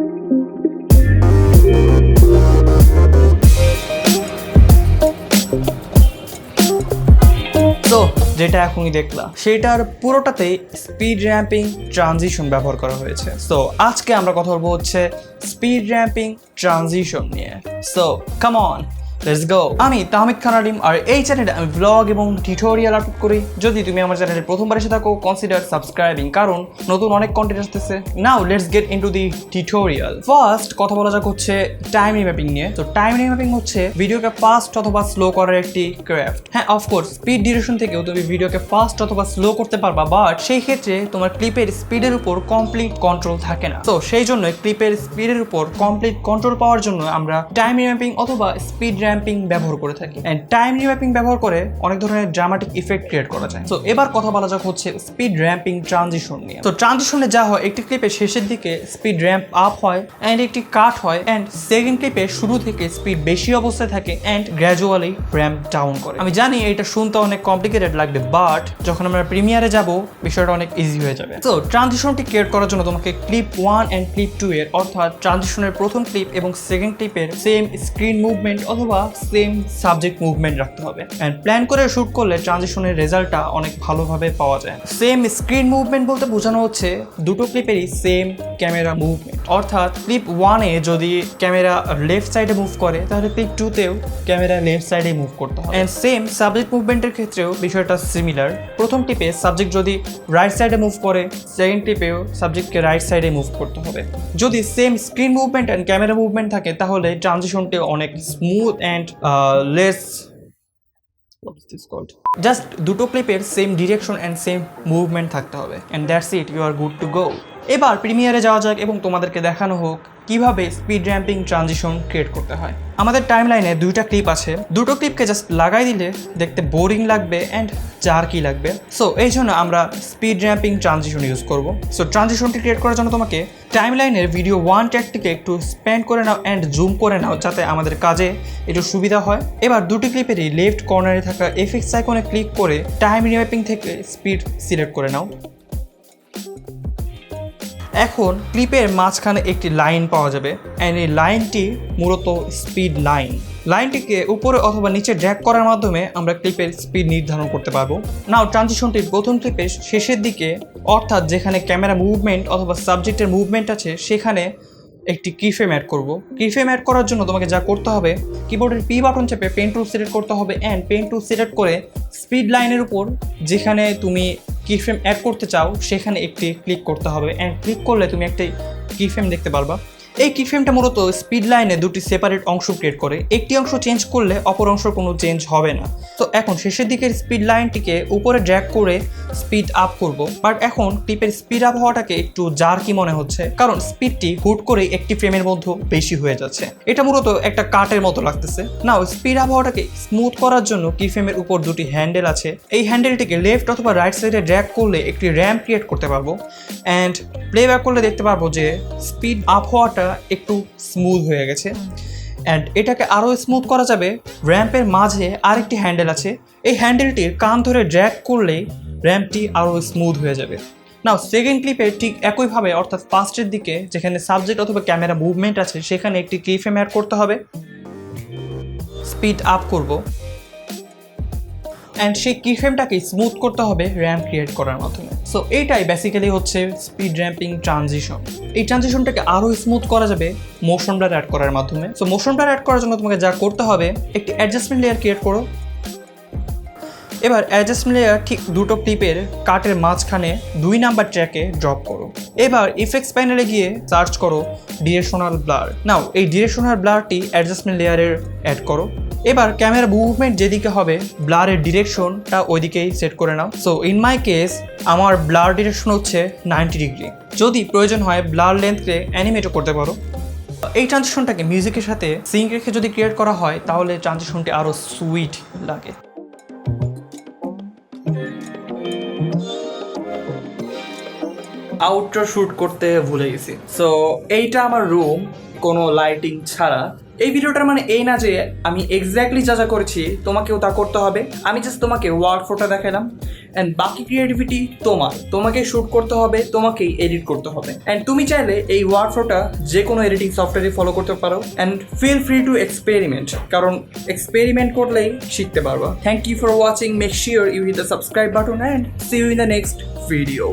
তো যেটা এখনই দেখলাম সেটার পুরোটাতেই স্পিড র্যাম্পিং ট্রানজিশন ব্যবহার করা হয়েছে। সো আজকে আমরা কথা বলবো হচ্ছে স্পিড র্যাম্পিং ট্রানজিশন নিয়ে। So come on, let's go. আমি তাহমিদ খান আলিম, আর এই চ্যানেলে আমি ব্লগ এবং টিউটোরিয়াল আপলোড করি। যদি তুমি আমার চ্যানেলে প্রথমবার এসে থাকো, কনসিডার সাবস্ক্রাইবিং, কারণ নতুন অনেক কন্টেন্ট আসতেছে। Now let's get into the tutorial. First কথা বলা যাক হচ্ছে টাইম রিম্যাপিং নিয়ে। তো টাইম রিম্যাপিং হচ্ছে ভিডিওকে ফাস্ট অথবা স্লো করার একটি ক্রাফট। হ্যাঁ, অফকোর্স স্পিড ডিউরেশন থেকেও তুমি ভিডিওকে ফাস্ট অথবা স্লো করতে পারবা, বাট সেই ক্ষেত্রে তোমার ক্লিপের স্পিডের উপর কমপ্লিট কন্ট্রোল থাকে না। তো সেই জন্য ক্লিপের স্পিডের উপর কমপ্লিট কন্ট্রোল পাওয়ার জন্য আমরা টাইম রিম্যাপিং অথবা স্পিড র্যাম্পিং ব্যবহার করে থাকি। এন্ড টাইম রিম্যাপিং ব্যবহার করে অনেক ধরনের ড্রামাটিক ইফেক্ট ক্রিয়েট করা যায়। তো এবার কথা বলা যাক হচ্ছে স্পিড র্যাম্পিং ট্রানজিশন নিয়ে। তো ট্রানজিশনে যা হয়, একটি ক্লিপের শেষের দিকে স্পিড র্যাম্প আপ হয় এন্ড একটি কাট হয়, এন্ড সেকেন্ড ক্লিপে শুরু থেকে স্পিড বেশি অবস্থায় থাকে এন্ড গ্র্যাজুয়ালি র্যাম্প ডাউন করে। আমি জানি এটা শুনতে অনেক কমপ্লিকেটেড লাগবে, বাট যখন আমরা প্রিমিয়ারে যাব বিষয়টা অনেক ইজি হয়ে যাবে। তো ট্রানজিশনটি ক্রিয়েট করার জন্য তোমাকে ক্লিপ 1 এন্ড ক্লিপ 2 এর, অর্থাৎ ট্রানজিশনের প্রথম ক্লিপ এবং সেকেন্ড ক্লিপের সেম স্ক্রিন মুভমেন্ট অথবা সেম সাবজেক্ট মুভমেন্ট রাখতে হবে। এন্ড প্ল্যান করে শুট করলে ট্রানজিশনের রেজাল্টটা অনেক ভালোভাবে পাওয়া যায়। সেম স্ক্রিন মুভমেন্ট বলতে বোঝানো হচ্ছে দুটো ক্লিপেরই সেম ক্যামেরা মুভমেন্ট, অর্থাৎ ক্লিপ 1 এ যদি ক্যামেরা লেফট সাইডে মুভ করে তাহলে ক্লিপ 2 তেও ক্যামেরা লেফট সাইডে মুভ করতে হবে। এন্ড সেম সাবজেক্ট মুভমেন্টের ক্ষেত্রেও বিষয়টা সিমিলার। প্রথম ক্লিপে সাবজেক্ট যদি রাইট সাইডে মুভ করে, সেকেন্ড ক্লিপেও সাবজেক্টকে রাইট সাইডে মুভ করতে হবে। যদি same screen movement and camera movement থাকে তাহলে ট্রানজিশনটি অনেক স্মুথ এন্ড লেস জাস্ট দুটো ক্লিপের same direction and same movement থাকতে হবে, and that's it, you are good to go. এবার প্রিমিয়ারে যাওয়া যাক এবং তোমাদেরকে দেখানো হোক কিভাবে স্পিড র্যাম্পিং ট্রানজিশন ক্রিয়েট করতে হয়। আমাদের টাইম লাইনে দুইটা ক্লিপ আছে, দুটো ক্লিপকে জাস্ট লাগাই দিলে দেখতে বোরিং লাগবে অ্যান্ড জার্কি লাগবে। সো এই জন্য আমরা স্পিড র্যাম্পিং ট্রানজিশন ইউজ করব। সো ট্রানজিশনটি ক্রিয়েট করার জন্য তোমাকে টাইম লাইনের ভিডিও 1 ট্র্যাকটিকে একটু স্প্যান করে নাও অ্যান্ড জুম করে নাও, যাতে আমাদের কাজে একটু সুবিধা হয়। এবার দুটি ক্লিপেরই লেফট কর্নারে থাকা এফএক্স আইকনে ক্লিক করে টাইম রিম্যাপিং থেকে স্পিড সিলেক্ট করে নাও। এখন ক্লিপের মাঝখানে একটি লাইন পাওয়া যাবে, অ্যান্ড এই লাইনটি মূলত স্পিড লাইন। লাইনটিকে উপরে অথবা নিচে ড্র্যাগ করার মাধ্যমে আমরা ক্লিপের স্পিড নির্ধারণ করতে পারবো। নাও ট্রানজিশনটির প্রথম ক্লিপের শেষের দিকে, অর্থাৎ যেখানে ক্যামেরা মুভমেন্ট অথবা সাবজেক্টের মুভমেন্ট আছে, সেখানে একটি কিফ্রেম অ্যাড করব। কিফ্রেম অ্যাড করার জন্য তোমাকে যা করতে হবে, কিবোর্ডের পি বাটন চেপে পেন টুল সিলেক্ট করতে হবে, অ্যান্ড পেন টুল সিলেক্ট করে স্পিড লাইনের উপর যেখানে তুমি কিফ্রেম অ্যাড করতে চাও সেখানে একটি ক্লিক করতে হবে, অ্যান্ড ক্লিক করলে তুমি একটি কিফ্রেম দেখতে পারবা। এই কিফ্রেমটা মূলত স্পিড লাইনে দুটি সেপারেট অংশ ক্রিয়েট করে। একটি অংশ চেঞ্জ করলে অপর অংশের কোনো চেঞ্জ হবে না। তো এখন শেষের দিকের স্পিড লাইনটিকে উপরে ড্র্যাগ করে স্পিড আপ করব, বাট এখন ক্লিপের স্পিড আপ হওয়াটাকে একটু জার্কি মনে হচ্ছে, কারণ স্পিডটি হুট করে একটি ফ্রেমের মধ্যে বেশি হয়ে যাচ্ছে। এটা মূলত একটা কাটের মতো লাগতেছে। নাও স্পিড আপ হওয়াটাকে স্মুথ করার জন্য কিফ্রেমের উপর দুটি হ্যান্ডেল আছে, এই হ্যান্ডেলটিকে লেফট অথবা রাইট সাইডে ড্র্যাগ করলে একটি র্যাম্প ক্রিয়েট করতে পারবো, অ্যান্ড প্লেব্যাক করলে দেখতে পারবো যে স্পিড আপ হওয়াটা একটু স্মুথ হয়ে গেছে। অ্যান্ড এটাকে আরও স্মুথ করা যাবে। র্যাম্পের মাঝে আরেকটি হ্যান্ডেল আছে, এই হ্যান্ডেলটির কান ধরে ড্র্যাগ করলে র্যাম্পটি আরও স্মুথ হয়ে যাবে। নাও সেকেন্ড ক্লিপে ঠিক একইভাবে, অর্থাৎ ফার্স্টের দিকে যেখানে সাবজেক্ট অথবা ক্যামেরা মুভমেন্ট আছে সেখানে একটি কিফ্রেম অ্যাড করতে হবে, স্পিড আপ করব, অ্যান্ড সেই কিফ্রেমটাকে স্মুথ করতে হবে র্যাম্প ক্রিয়েট করার মাধ্যমে। সো এইটাই বেসিক্যালি হচ্ছে স্পিড র্যাম্পিং ট্রানজিশন। এই ট্রানজিশনটাকে আরও স্মুথ করা যাবে মোশন ব্লার অ্যাড করার মাধ্যমে। সো মোশন ব্লার অ্যাড করার জন্য তোমাকে যা করতে হবে, একটি অ্যাডজাস্টমেন্ট লেয়ার ক্রিয়েট করো। এবার অ্যাডজাস্টমেন্ট লেয়ার ঠিক দুটো ক্লিপের কাটের মাঝখানে 2 নাম্বার ট্র্যাকে ড্রপ করো। এবার ইফেক্টস প্যানেলে গিয়ে সার্চ করো ডিরেকশনাল ব্লার। নাও এই ডিরেকশনাল ব্লারটি অ্যাডজাস্টমেন্ট লেয়ারের অ্যাড করো। এবার ক্যামেরা মুভমেন্ট যেদিকে হবে ব্লারের ডিরেকশনটা ওইদিকেই সেট করে নাও। সো ইন মাই কেস আমার ব্লার ডিরেকশন হচ্ছে 90 ডিগ্রি। যদি প্রয়োজন হয় ব্লার লেন্থকে অ্যানিমেটও করতে পারো। এই ট্রানজিশনটাকে মিউজিকের সাথে সিঙ্ক রেখে যদি ক্রিয়েট করা হয় তাহলে ট্রানজিশনটি আরও সুইট লাগে। আউটডোর শ্যুট করতে ভুলে গেছি। সো এইটা আমার রুম, কোনো লাইটিং ছাড়া। এই ভিডিওটার মানে এই না যে আমি এক্স্যাক্টলি যা যা করেছি তোমাকেও তা করতে হবে। আমি জাস্ট তোমাকে ওয়ার্ক ফ্লোটা দেখালাম, অ্যান্ড বাকি ক্রিয়েটিভিটি তোমাকে শ্যুট করতে হবে, তোমাকেই এডিট করতে হবে। অ্যান্ড তুমি চাইলে এই ওয়ার্ক ফ্লোটা যে কোনো এডিটিং সফটওয়্যারে ফলো করতে পারো। And feel free to experiment, কারণ এক্সপেরিমেন্ট করলেই শিখতে পারবা। Thank you for watching, make sure you hit the subscribe button and see you in the next video.